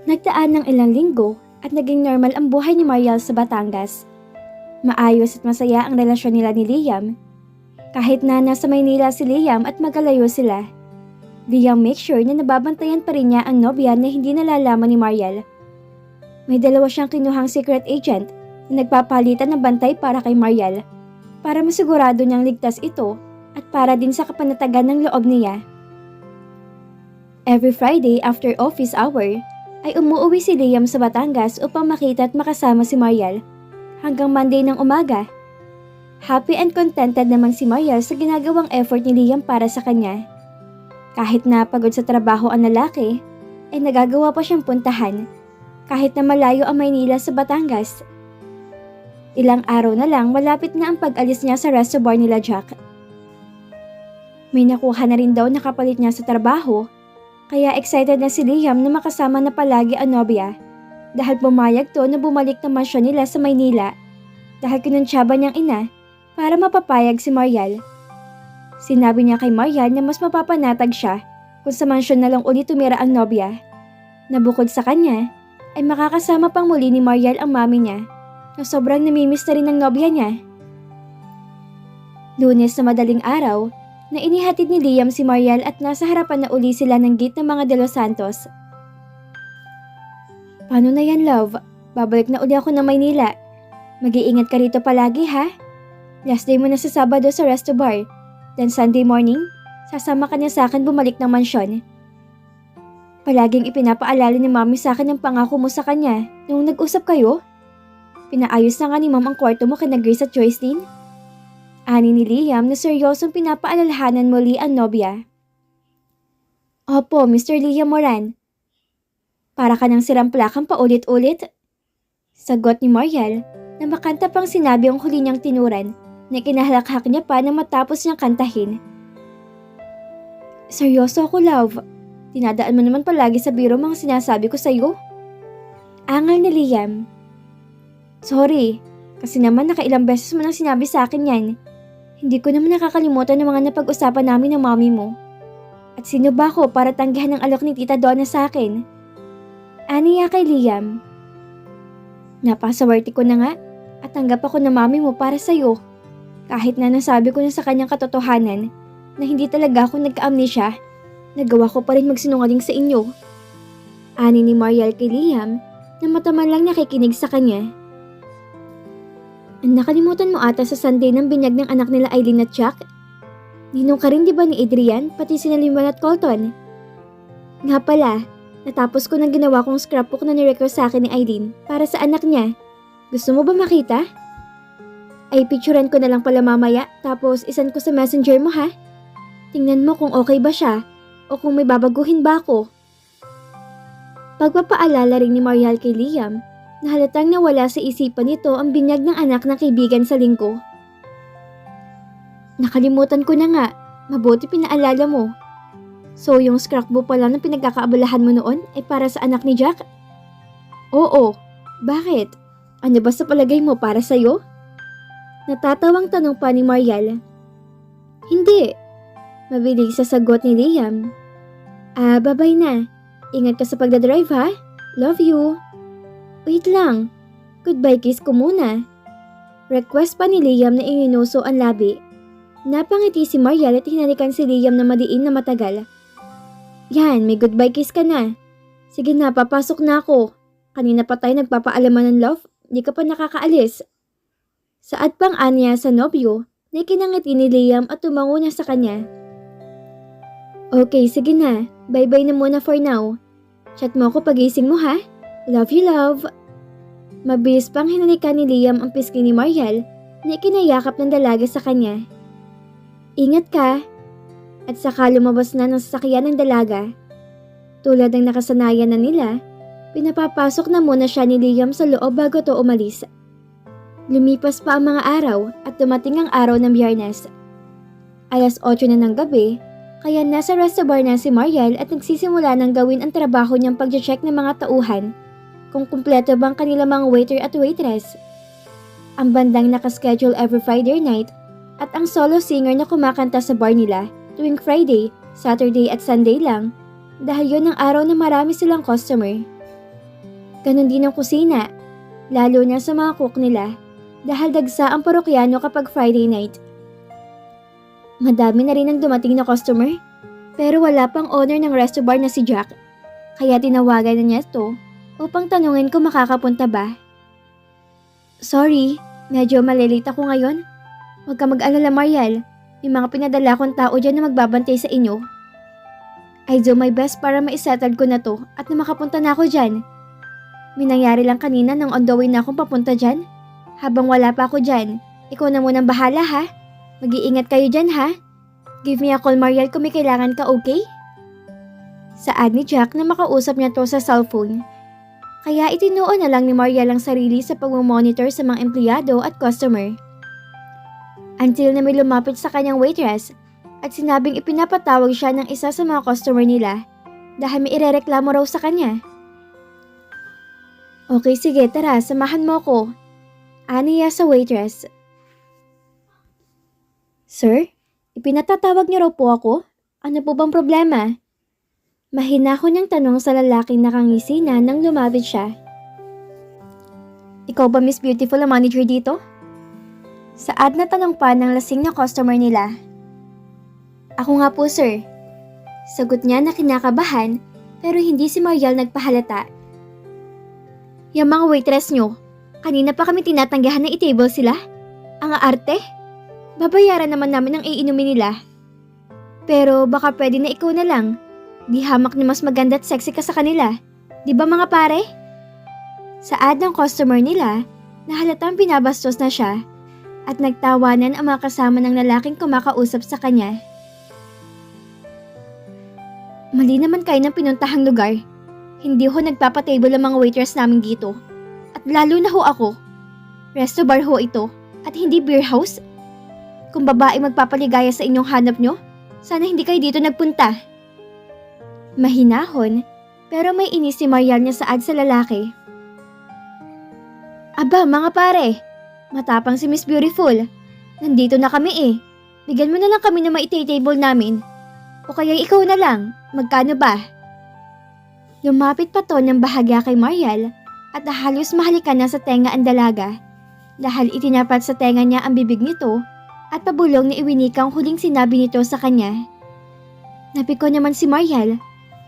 Nagdaan ng ilang linggo at naging normal ang buhay ni Mariel sa Batangas. Maayos at masaya ang relasyon nila ni Liam. Kahit na nasa Maynila si Liam at magkalayo sila, Liam make sure na nababantayan pa rin niya ang nobya na hindi nalalaman ni Mariel. May dalawa siyang kinuhang secret agent na nagpapalitan ng bantay para kay Mariel para masigurado niyang ligtas ito at para din sa kapanatagan ng loob niya. Every Friday after office hour, ay umuwi si Liam sa Batangas upang makita at makasama si Mariel hanggang Monday ng umaga. Happy and contented naman si Mariel sa ginagawang effort ni Liam para sa kanya. Kahit na pagod sa trabaho ang lalaki, ay nagagawa pa siyang puntahan kahit na malayo ang Maynila sa Batangas. Ilang araw na lang malapit na ang pag-alis niya sa reservoir nila Jack. May nakuha na rin daw na kapalit niya sa trabaho. Kaya excited na si Liam na makasama na palagi ang nobya dahil pumayag to na bumalik naman siya nila sa Maynila dahil kinuntsaba niyang ina para mapapayag si Mariel. Sinabi niya kay Mariel na mas mapapanatag siya kung sa mansyon na lang ulit tumira ang nobya, na bukod sa kanya ay makakasama pang muli ni Mariel ang mami niya na sobrang namimiss na rin ng nobya niya. Lunes na madaling araw, na inihatid ni Liam si Mariel at nasa harapan na uli sila ng gate ng mga De Los Santos. Paano na yan, love? Babalik na uli ako ng Maynila. Mag-iingat ka rito palagi, ha? Last day mo na sa Sabado sa resto bar. Then Sunday morning, sasama ka niya sa akin bumalik ng mansyon. Palaging ipinapaalala ni Mami sa akin ang pangako mo sa kanya nung nag-usap kayo. Pinaayos na nga ni Mom ang kwarto mo kina Grace at Joycelyn. Ani ni Liam na seryosong pinapaalalahanan muli ang nobya. Opo, Mr. Liam Moran. Para ka ng sirang plakang paulit-ulit. Sagot ni Mariel na makanta pang sinabi ang huli niyang tinuran na kinahalakhak niya pa na matapos niyang kantahin. Seryoso ako, love. Tinadaan mo naman palagi sa biro mga sinasabi ko sa'yo. Angal ni Liam. Sorry, kasi naman nakailang beses mo nang sinabi sa akin yan. Hindi ko naman nakakalimutan ng mga napag-usapan namin ng mami mo. At sino ba ako para tanggihan ng alok ni Tita Donna sa akin? Aniya kay Liam. Napasawerte ko na nga at tanggap ako ng mami mo para sa'yo. Kahit na nasabi ko na sa kanyang katotohanan na hindi talaga ako nagka-amnesia, nagawa ko pa rin magsinungaling sa inyo. Ani ni Mariel kay Liam na mataman lang nakikinig sa kanya. Nakalimutan mo ata sa Sunday ng binyag ng anak nila Eileen at Jack? Ninong ka rin di ba ni Adrian pati sina Liman at Colton? Nga pala, natapos ko ng ginawa kong scrapbook na ni-request sa akin ni Eileen para sa anak niya. Gusto mo ba makita? Ay picturean ko na lang pala mamaya tapos isan ko sa messenger mo ha? Tingnan mo kung okay ba siya o kung may babaguhin ba ako. Pagpapaalala rin ni Mariel kay Liam na halatang nawala sa isipan nito ang binyag ng anak ng kaibigan sa linggo. Nakalimutan ko na nga, mabuti pinaalala mo. So yung scrapbook pala na pinagkakaabalahan mo noon ay para sa anak ni Jack? Oo, bakit? Ano ba sa palagay mo para sa'yo? Natatawang tanong pa ni Mariel. Hindi. Mabilis sa sagot ni Liam. Bye-bye na. Ingat ka sa pagdadrive ha. Love you. Wait lang. Goodbye kiss ko muna. Request pa ni Liam na inginuso ang labi. Napangiti si Mariel at hinalikan si Liam na madiin na matagal. Yan, may goodbye kiss ka na. Sige na, papasok na ako. Kanina pa tayo nagpapaalaman ng love, di ka pa nakakaalis. Saad pang anya sa nobyo, na ikinangiti ni Liam at tumango na sa kanya. Okay, sige na. Bye-bye na muna for now. Chat mo ako pagising mo ha. Love you, love. Mabilis pang hinalikan ni Liam ang pisngi ni Mariel na ikinayakap ng dalaga sa kanya. Ingat ka. At saka lumabas na ng sasakyan ng dalaga. Tulad ng nakasanayan na nila, pinapapasok na muna siya ni Liam sa loob bago to umalis. Lumipas pa ang mga araw at dumating ang araw ng Biyernes. 8:00 na ng gabi, kaya nasa reservoir na si Mariel at nagsisimula ng gawin ang trabaho niyang pag-check ng mga tauhan kung kumpleto bang kanilang mga waiter at waitress. Ang bandang nakaschedule every Friday night at ang solo singer na kumakanta sa bar nila tuwing Friday, Saturday at Sunday lang dahil yun ang araw na marami silang customer. Ganon din ang kusina, lalo na sa mga cook nila dahil dagsa ang parokyano kapag Friday night. Madami na rin ang dumating na customer pero wala pang owner ng resto bar na si Jack. Kaya tinawagan na niya ito upang tanungin kung makakapunta ba. Sorry, medyo malilate ako ngayon. Huwag ka mag-alala, Mariel. May mga pinadala kong tao dyan na magbabantay sa inyo. I do my best para maisettle ko na to at na makapunta na ako dyan. May nangyari lang kanina nang on the way na akong papunta dyan. Habang wala pa ako dyan, ikaw na munang bahala ha. Mag-iingat kayo dyan ha. Give me a call, Mariel, kung may kailangan ka, okay? Saad ni Jack na makausap niya to sa cellphone. Kaya itinuon na lang ni Mariel ang sarili sa pag-monitor sa mga empleyado at customer. Until na may lumapit sa kanyang waitress at sinabing ipinapatawag siya ng isa sa mga customer nila dahil may irereklamo raw sa kanya. Okay, sige, tara, samahan mo ko. Aniya sa waitress. Sir, ipinatatawag niyo raw po ako? Ano po bang problema? Mahinahon niyang tanong sa lalaking nakangisi na nang lumapit siya. Ikaw ba Miss Beautiful ang manager dito? Saad na tanong pa ng lasing na customer nila. Ako nga po sir. Sagot niya na kinakabahan pero hindi si Mariel nagpahalata. Yung mga waitress niyo, kanina pa kami tinatanggihan na i-table sila? Ang aarte? Babayaran naman namin ang iinumin nila. Pero baka pwede na ikaw na lang. Di hamak na mas maganda at sexy ka sa kanila. Di ba mga pare? Saad ng customer nila na halatang pinabastos na siya at nagtawanan ang mga kasama ng lalaking kumakausap sa kanya. Mali naman kayo ng pinuntahang lugar. Hindi ho nagpapatable ang mga waitress namin dito. At lalo na ho ako. Resto bar ho ito at hindi beer house. Kung babae magpapaligaya sa inyong hanap nyo, sana hindi kayo dito nagpunta. Mahinahon, pero may inis si Mariel niya saad sa lalaki. Aba mga pare, matapang si Miss Beautiful. Nandito na kami eh. Bigyan mo na lang kami na maitay-table namin. O kaya ikaw na lang, magkano ba? Lumapit pa to ng bahagya kay Mariel at halos mahalikan na sa tenga ang dalaga dahil itinapat sa tenga niya ang bibig nito at pabulong na iwinikang huling sinabi nito sa kanya. Napiko naman si Mariel,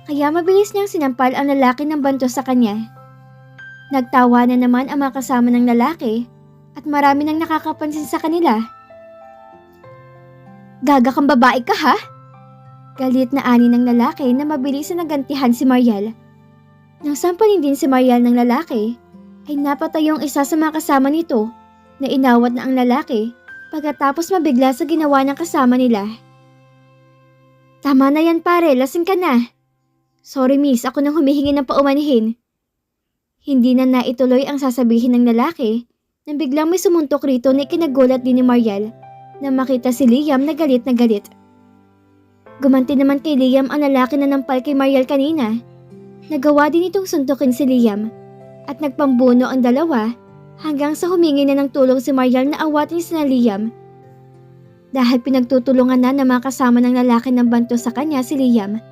kaya mabilis niyang sinampal ang lalaki ng banto sa kanya. Nagtawa na naman ang mga kasama ng lalaki at marami nang nakakapansin sa kanila. Gaga kang babae ka ha? Galit na ani ng lalaki na mabilis na nagantihan si Mariel. Nang sampalin din si Mariel ng lalaki, ay napatay yung isa sa mga kasama nito na inawat na ang lalaki pagkatapos mabigla sa ginawa ng kasama nila. Tama na yan pare, lasing ka na. Sorry miss, ako nang humihingi ng paumanihin. Hindi na naituloy ang sasabihin ng lalaki nang biglang may sumuntok rito na ikinagulat din ni Mariel na makita si Liam na galit na galit. Gumanti naman kay Liam ang lalaki na nampal kay Mariel kanina. Nagawa din itong suntukin si Liam at nagpambuno ang dalawa hanggang sa humingi na ng tulong si Mariel na awatin si Liam. Dahil pinagtutulungan na ng mga kasama ng lalaki ng banto sa kanya si Liam.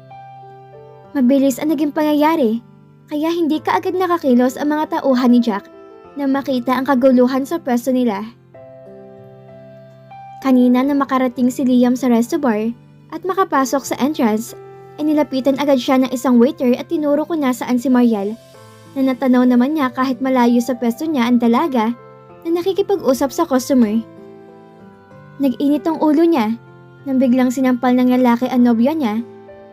Mabilis ang naging pangyayari kaya hindi kaagad nakakilos ang mga tauhan ni Jack na makita ang kaguluhan sa pwesto nila. Kanina na makarating si Liam sa resto bar at makapasok sa entrance, ay nilapitan agad siya ng isang waiter at tinuro kung nasaan si Mariel, na natanaw naman niya kahit malayo sa pwesto niya ang dalaga na nakikipag-usap sa customer. Nag-init ang ulo niya nang biglang sinampal ng lalaki ang nobya niya,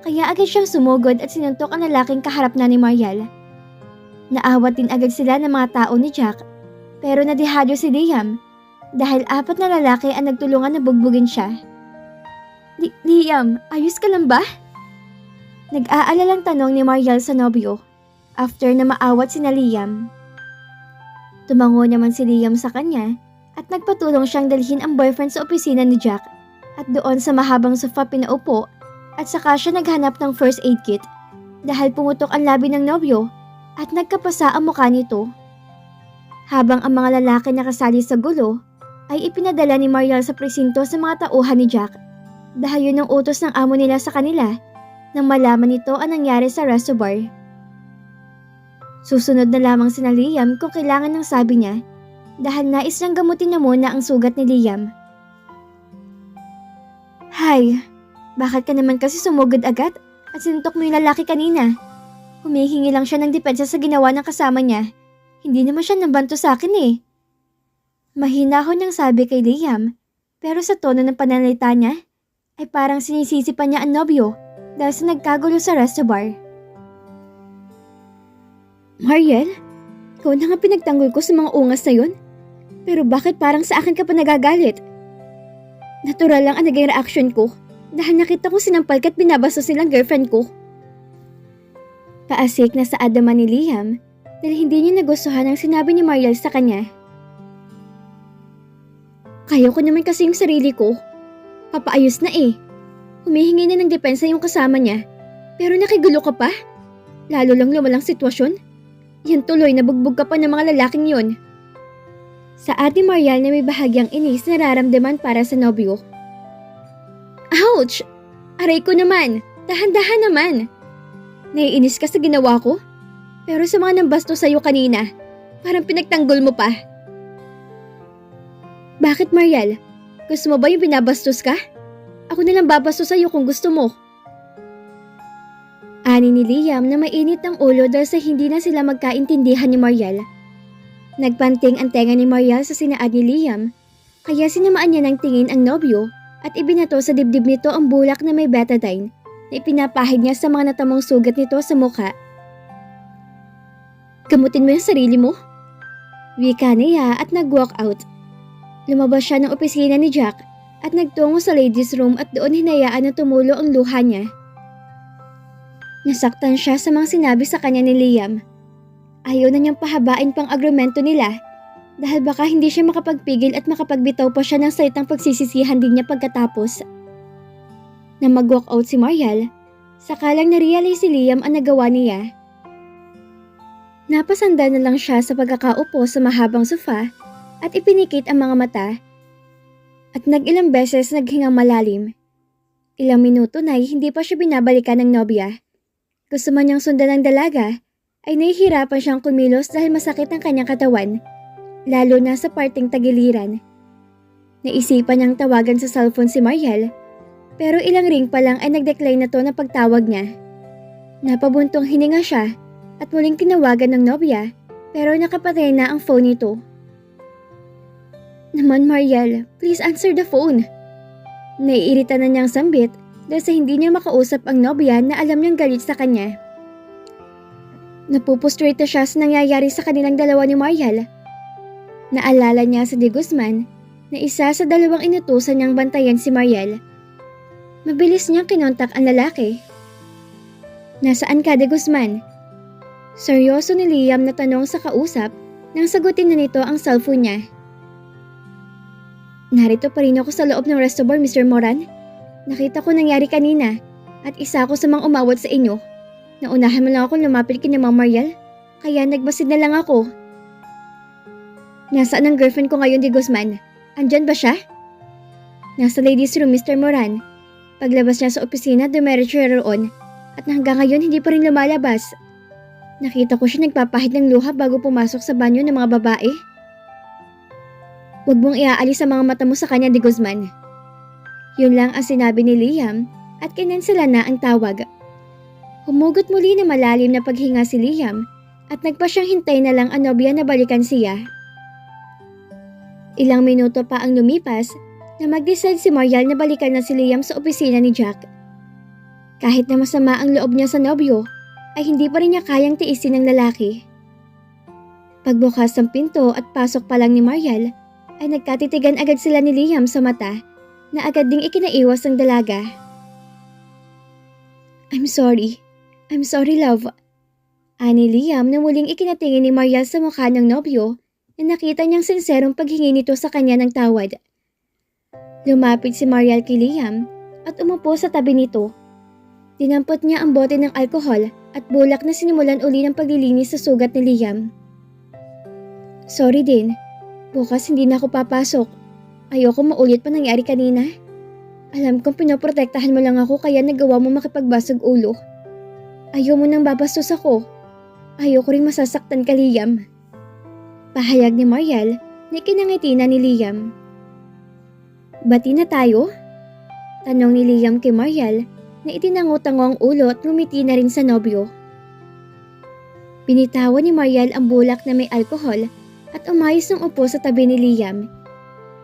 kaya agad siyang sumugod at sinuntok ang lalaking kaharap na ni Mariel. Naawat din agad sila ng mga tao ni Jack, pero nadihado si Liam dahil 4 na lalaki ang nagtulungan na bugbugin siya. Liam, ayos ka lang ba? Nag-aalalang tanong ni Mariel sa nobyo after na maawat sina Liam. Tumango naman si Liam sa kanya at nagpatulong siyang dalhin ang boyfriend sa opisina ni Jack at doon sa mahabang sofa pinaupo at saka siya naghanap ng first aid kit dahil pumutok ang labi ng nobyo at nagkapasa ang mukha nito. Habang ang mga lalaki na kasali sa gulo ay ipinadala ni Mariel sa presinto sa mga tauhan ni Jack dahil yun ang utos ng amo nila sa kanila nang malaman nito ang nangyari sa resto bar. Susunod na lamang sina Liam kung kailangan ng sabi niya dahil nais niyang gamutin na muna ang sugat ni Liam. Hay, bakit ka naman kasi sumugod agad at sinuntok mo yung lalaki kanina? Humihingi lang siya ng depensa sa ginawa ng kasama niya. Hindi naman siya nambanto sa akin eh. Mahinahon niyang sabi kay Liam, pero sa tono ng pananalita niya ay parang sinisisi pa niya ang nobyo dahil sa nagkagulo sa resto bar. Mariel, ikaw na nga pinagtanggol ko sa mga ungas na yun. Pero bakit parang sa akin ka pa nagagalit? Natural lang ang naging reaction ko dahil nakita ko sinampal ka't binabastos nilang girlfriend ko. Paasik na sa adaman ni Liam dahil hindi niya nagustuhan ang sinabi ni Mariel sa kanya. Kaya ko naman kasi yung sarili ko. Papaayos na eh. Humihingi na ng depensa yung kasama niya. Pero nakigulo ka pa? Lalo lang lumalang sitwasyon. Yan tuloy nabugbog ka pa ng mga lalaking yon. Sa ate Mariel na may bahagyang inis nararamdaman para sa nobyo. Ouch! Aray ko naman! Dahan-dahan naman! Naiinis ka sa ginawa ko? Pero sa mga nambastos sa'yo kanina, parang pinagtanggol mo pa. Bakit Mariel? Gusto mo ba yung binabastos ka? Ako na lang babastos sa'yo kung gusto mo. Ani ni Liam na mainit ang ulo dahil sa hindi na sila magkaintindihan ni Mariel. Nagpanting ang tenga ni Mariel sa sinaad ni Liam, kaya sinamaan niya ng tingin ang nobyo at ibinato sa dibdib nito ang bulak na may betadine na ipinapahid niya sa mga natamong sugat nito sa mukha. Gamutin mo yung sarili mo? Wika niya at nag-walk out. Lumabas siya ng opisina ni Jack at nagtungo sa ladies' room at doon hinayaan na tumulo ang luha niya. Nasaktan siya sa mga sinabi sa kanya ni Liam. Ayaw na niyang pahabain pang agrumento nila dahil baka hindi siya makapagpigil at makapagbitaw pa siya ng salitang pagsisisihan din niya pagkatapos. Nang mag-walk out si Mariel, sakalang na-realize si Liam ang nagawa niya. Napasanda na lang siya sa pagkakaupo sa mahabang sofa at ipinikit ang mga mata at nag-ilang beses naghingang malalim. Ilang minuto na hindi pa siya binabalikan ng nobya. Gusto man niyang sundan ng dalaga ay nahihirapan siyang kumilos dahil masakit ang kanyang katawan, lalo na sa parting tagiliran. Naisipan niyang tawagan sa cellphone si Mariel, pero ilang ring pa lang ay nag-decline na to na pagtawag niya. Napabuntong hininga siya at muling tinawagan ng nobya pero nakapatay na ang phone nito. Naman Mariel, please answer the phone. Naiirita na niyang sambit dahil sa hindi niya makausap ang nobya na alam niyang galit sa kanya. Napupustrate siya sa nangyayari sa kanilang dalawa ni Mariel. Naalala niya sa De Guzman na isa sa dalawang inutusan niyang bantayan si Mariel. Mabilis niyang kinontak ang lalaki. Nasaan ka, De Guzman? Seryoso ni Liam na tanong sa kausap nang sagutin na nito ang cellphone niya. Narito pa rin ako sa loob ng resto bar, Mr. Moran. Nakita ko nangyari kanina at isa ako sa mga umawat sa inyo. Naunahan mo lang ako lumapit kina Ma'am Mariel, kaya nagmasid na lang ako. Nasaan ang girlfriend ko ngayon, De Guzman? Andyan ba siya? Nasa ladies room, Mr. Moran. Paglabas niya sa opisina, dumiretso roon at hanggang ngayon hindi pa rin lumalabas. Nakita ko siya nagpapahid ng luha bago pumasok sa banyo ng mga babae. Huwag mong iaalis ang mga mata mo sa kanya, De Guzman. Yun lang ang sinabi ni Liam at kinansela na ang tawag. Humugot muli na malalim na paghinga si Liam at nagpa siyang hintay na lang ang nobya na balikan siya. Ilang minuto pa ang lumipas na mag-decide si Mariel na balikan na si Liam sa opisina ni Jack. Kahit na masama ang loob niya sa nobyo, ay hindi pa rin niya kayang tiisin ng lalaki. Pagbukas ng pinto at pasok pa lang ni Mariel, ay nagkatitigan agad sila ni Liam sa mata na agad ding ikinaiwas ng dalaga. I'm sorry, love. Ani Liam na muling ikinatingin ni Mariel sa mukha ng nobyo na nakita niyang sinserong paghingi nito sa kanya ng tawad. Lumapit si Mariel kay Liam at umupo sa tabi nito. Dinampot niya ang bote ng alkohol at bulak na sinimulan uli ng paglilinis sa sugat ni Liam. Sorry din, bukas hindi na ako papasok. Ayoko maulit pa nangyari kanina. Alam kong pinoprotektahan mo lang ako kaya nagawa mo makipagbasag ulo. Ayaw mo nang babastos ako. Ayoko rin masasaktan ka, Liam. Pahayag ni Mariel na ikinangiti na ni Liam. Bati na tayo? Tanong ni Liam kay Mariel na itinango-tango ang ulo at ngumiti na rin sa nobyo. Binitawan ni Mariel ang bulak na may alkohol at umayos ng upo sa tabi ni Liam.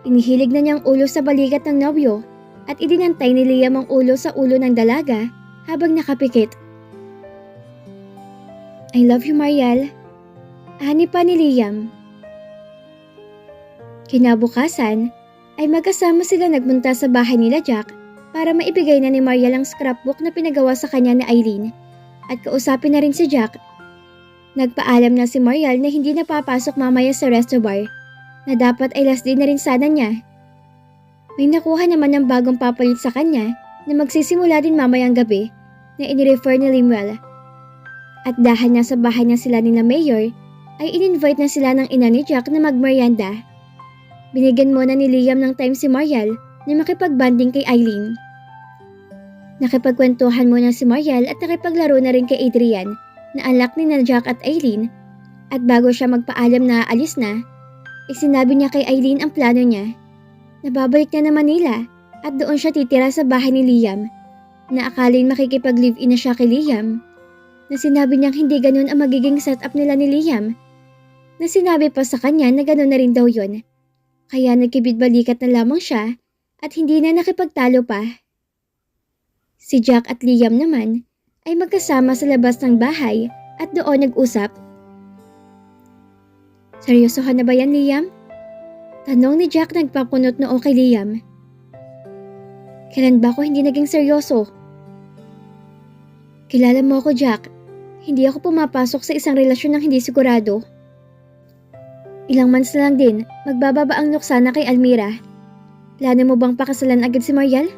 Inihilig na niya ang ulo sa balikat ng nobyo at idinantay ni Liam ang ulo sa ulo ng dalaga habang nakapikit. I love you, Mariel. Ani pa ni Liam. Kinabukasan ay magkasama sila nagpunta sa bahay nila Jack para maibigay na ni Mariel ang scrapbook na pinagawa sa kanya ni Eileen at kausapin na rin si Jack. Nagpaalam na si Mariel na hindi na papasok mamaya sa resto bar na dapat ay last day na rin sana niya. May nakuha naman ng bagong papalit sa kanya na magsisimula din mamayang gabi na inirefer ni Lemuel. At dahil nasa bahay na sila ni na Mayor, ay in-invite na sila ng ina ni Jack na magmerienda. Binigyan muna ni Liam ng time si Mariel na makipagbanding kay Eileen. Nakipagkwentuhan muna si Mariel at nakipaglaro na rin kay Adrian na anak ni na Jack at Eileen. At bago siya magpaalam na aalis na, sinabi niya kay Eileen ang plano niya. Nababalik na Manila at doon siya titira sa bahay ni Liam na akaling makikipag-live-in na siya kay Liam. Na sinabi niyang hindi ganun ang magiging setup nila ni Liam. Na sinabi pa sa kanya na ganun na rin daw yun. Kaya nagkibit-balikat na lamang siya at hindi na nakipagtalo pa. Si Jack at Liam naman ay magkasama sa labas ng bahay at doon nag-usap. Seryosohan na ba yan, Liam? Tanong ni Jack nagpapunot noo kay Liam. Kailan ba ako hindi naging seryoso? Kilala mo ako, Jack. Hindi ako pumapasok sa isang relasyon ng hindi sigurado. Ilang months na lang din, magbababa ang luksana kay Almira. Plano mo bang pakasalan agad si Mariel?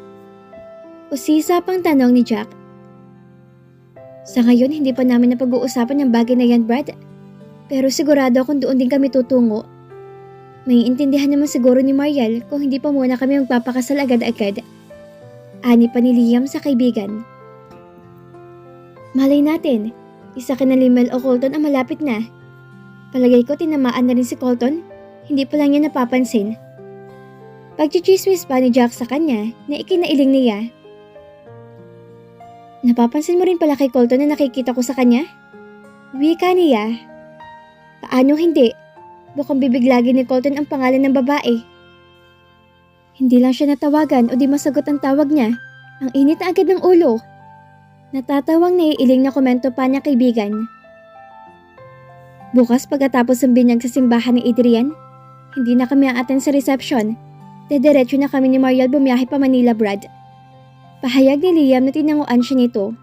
Usisa pang tanong ni Jack. Sa ngayon, hindi pa namin napag-uusapan yung bagay na yan, Brad. Pero sigurado akong doon din kami tutungo. May intindihan naman siguro ni Mariel kung hindi pa muna kami magpapakasal agad-agad. Ani pa ni Liam sa kaibigan. Malay natin, isa ka na Limel o Colton ang malapit na. Palagay ko tinamaan na rin si Colton, hindi pa lang niya napapansin. Pagchichismis pa ni Jack sa kanya na ikinailing niya. Napapansin mo rin pala kay Colton na nakikita ko sa kanya? Wika niya. Paano hindi? Bukang bibiglagi ni Colton ang pangalan ng babae. Hindi lang siya natawagan o di masagot ang tawag niya. Ang init na agad ng ulo. Natatawang naiiling na komento pa niya kaibigan. Bukas pagkatapos ng binyag sa simbahan ni Adrian, hindi na kami aaten sa reception. Dediretso na kami ni Mariel bumiyahe pa Manila, Brad. Pahayag ni Liam na tinanguan siya nito.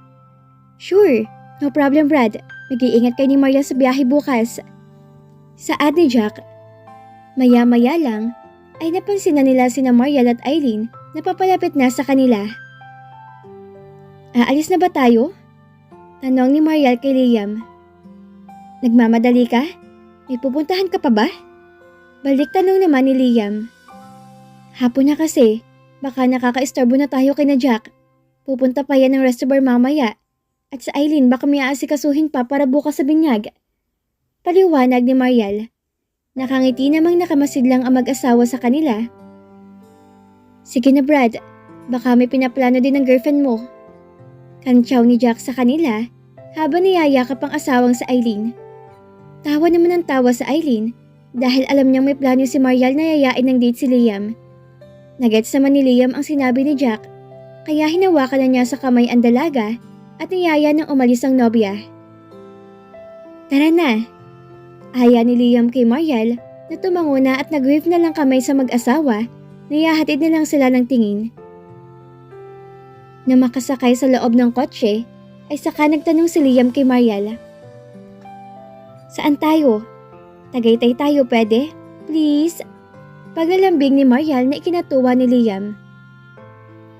Sure, no problem, Brad. Mag-iingat kayo ni Mariel sa biyahe bukas. Saad ni Jack. Maya-maya lang ay napansin na nila sina Mariel at Eileen na papalapit na sa kanila. Aalis na ba tayo? Tanong ni Mariel kay Liam. Nagmamadali ka? May pupuntahan ka pa ba? Balik tanong naman ni Liam. Hapon na kasi, baka nakaka-istorbo na tayo kay na Jack. Pupunta pa yan ng resto bar mamaya. At sa Eileen baka may aasikasuhin pa para bukas sa binyag. Paliwanag ni Mariel. Nakangiti namang nakamasid lang ang mag-asawa sa kanila. Sige na Brad, baka may pinaplano din ng girlfriend mo. Kantsaw ni Jack sa kanila habang niyayakap ang asawang sa Eileen. Tawa naman ang tawa sa Eileen dahil alam niyang may plano si Mariel na yayain ng date si Liam. Nagets naman ni Liam ang sinabi ni Jack kaya hinawakan na niya sa kamay ang dalaga at niyaya nang umalis ang nobya. Tara na! Aya ni Liam kay Mariel na tumango na at nag-wave na lang kamay sa mag-asawa na ihahatid na lang sila ng tingin. Na makasakay sa loob ng kotse ay saka nagtanong si Liam kay Mariel. Saan tayo? Tagaytay tayo pwede? Please? Paglalambing ni Mariel na ikinatuwa ni Liam.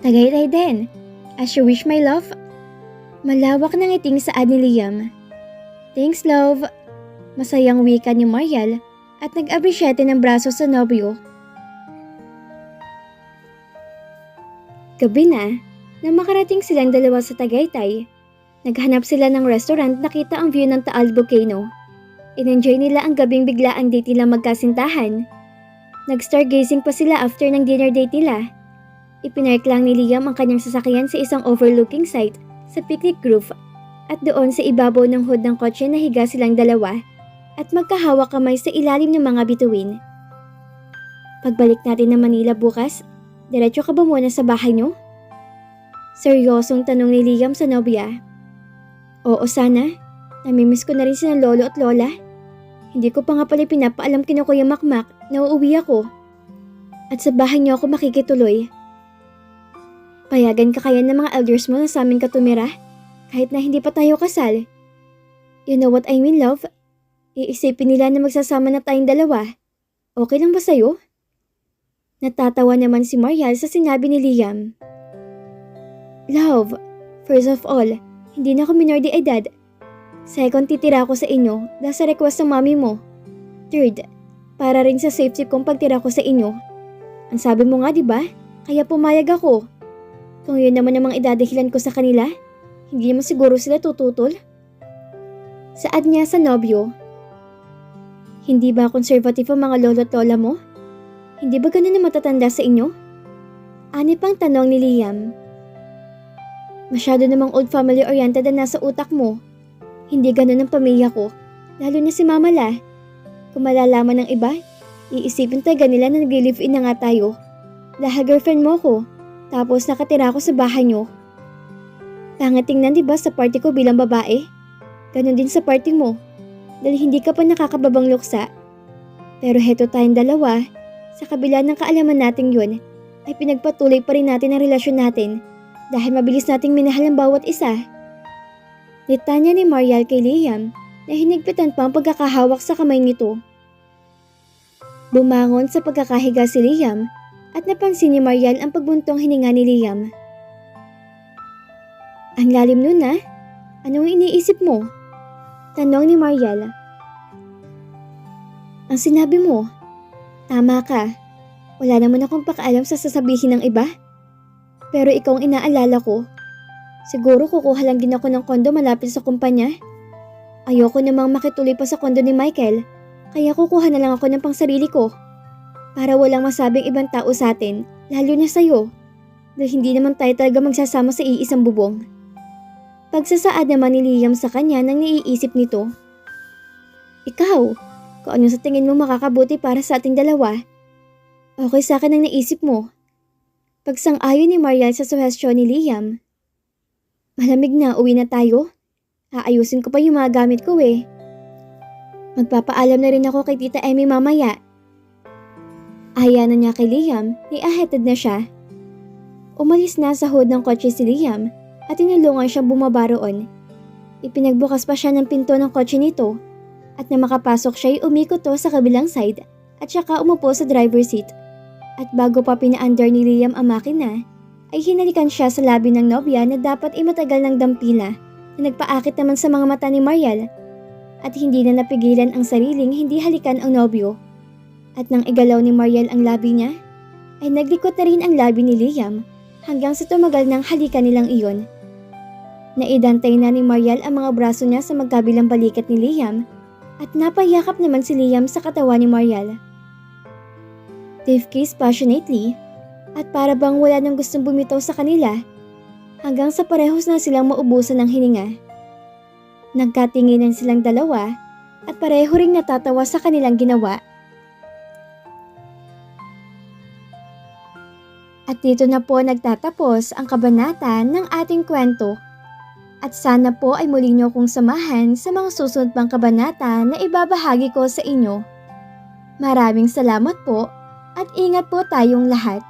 Tagaytay din. As you wish my love. Malawak na ngiting saad ni Liam. Thanks love. Masayang wika ni Mariel at nag-abrisyete ng braso sa nobyo. Gabi na makarating silang dalawa sa Tagaytay. Naghanap sila ng restaurant, nakita ang view ng Taal Volcano. In-enjoy nila ang gabing biglaang date nila magkasintahan. Nag-stargazing pa sila after ng dinner date nila. Ipinark lang ni Liam ang kanyang sasakyan sa isang overlooking site sa picnic roof at doon sa ibabaw ng hood ng kotse nahiga silang dalawa at magkahawak kamay sa ilalim ng mga bituin. Pagbalik natin ng Manila bukas, diretso ka ba muna sa bahay niyo? Seryosong tanong ni Liam sa nobya. Oo sana, namimiss ko na rin sila lolo at lola. Hindi ko pa nga pala pinapaalam kina Kuya Makmak na uuwi ako. At sa bahay niyo ako makikituloy. Payagan ka kaya ng mga elders mo na sa amin ka tumira? Kahit na hindi pa tayo kasal. You know what I mean, love? Iisipin nila na magsasama na tayong dalawa. Okay lang ba sa'yo? Natatawa naman si Marial sa sinabi ni Liam. Love, first of all, hindi na ako minor de edad. Second, titira ako sa inyo dahil sa request ng mami mo. Third, para rin sa safety kong pagtira ko sa inyo. Ang sabi mo nga, di ba? Kaya pumayag ako. Kung yun naman ang mga idadahilan ko sa kanila, hindi naman siguro sila tututol. Saad niya sa nobyo. Hindi ba conservative ang mga lolo at lola mo? Hindi ba ganun na matatanda sa inyo? Ani pang tanong ni Liam. Masyado namang old family oriented na nasa utak mo. Hindi ganun ang pamilya ko, lalo na si Mama La. Kung malalaman ng iba, iisipin tayo nila na nag-live-in na nga tayo. Dahil girlfriend mo ko, tapos nakatira ako sa bahay nyo. Pangit tingnan diba sa party ko bilang babae? Ganon din sa party mo, dahil hindi ka pa nakakababang luksa. Pero heto tayong dalawa, sa kabila ng kaalaman natin yun, ay pinagpatuloy pa rin natin ang relasyon natin dahil mabilis nating minahal ang bawat isa. Nitanya ni Marial kay Liam na hinigpitan pa ang pagkakahawak sa kamay nito. Bumangon sa pagkakahiga si Liam at napansin ni Marial ang pagbuntong hininga ni Liam. Ang lalim nun ah. Anong iniisip mo? Tanong ni Marial. Ang sinabi mo, tama ka. Wala naman akong pakaalam sa sasabihin ng iba. Pero ikaw ang inaalala ko. Siguro kukuha lang din ako ng kondo malapit sa kumpanya. Ayoko namang makituloy pa sa kondo ni Michael, kaya kukuha na lang ako ng pangsarili ko. Para walang masabing ibang tao sa atin, lalo na sa'yo. Dahil hindi naman tayo talaga magsasama sa iisang bubong. Pagsasaad naman ni Liam sa kanya nang naiisip nito. Ikaw, kung ano sa tingin mo makakabuti para sa ating dalawa. Okay sa akin ang naisip mo. Pagsang-ayon ni Marial sa suhestyon ni Liam. Malamig na, uwi na tayo. Aayusin ko pa yung mga gamit ko eh. Magpapaalam na rin ako kay Tita Emmy mamaya. Ayanan niya kay Liam, ni-aheted na siya. Umalis na sa hood ng kotse si Liam at tinulungan siyang bumaba roon. Ipinagbukas pa siya ng pinto ng kotse nito at na makapasok siya'y umikot to sa kabilang side at saka umupo sa driver seat. At bago pa pina-under ni Liam ang makina, ay hinalikan siya sa labi ng nobya na dapat ay matagal ng dampila na nagpaakit naman sa mga mata ni Marial at hindi na napigilan ang sariling hindi halikan ang nobyo. At nang igalaw ni Marial ang labi niya, ay naglikot na rin ang labi ni Liam hanggang sa tumagal ng halikan nilang iyon. Naidantay na ni Marial ang mga braso niya sa magkabilang balikat ni Liam at napayakap naman si Liam sa katawan ni Marial. They've kissed passionately at para bang wala nang gustong bumitaw sa kanila hanggang sa parehos na silang maubusan ng hininga. Nagkatinginan silang dalawa at pareho ring natatawa sa kanilang ginawa. At dito na po nagtatapos ang kabanata ng ating kwento. At sana po ay muli niyo kong samahan sa mga susunod pang kabanata na ibabahagi ko sa inyo. Maraming salamat po at ingat po tayong lahat.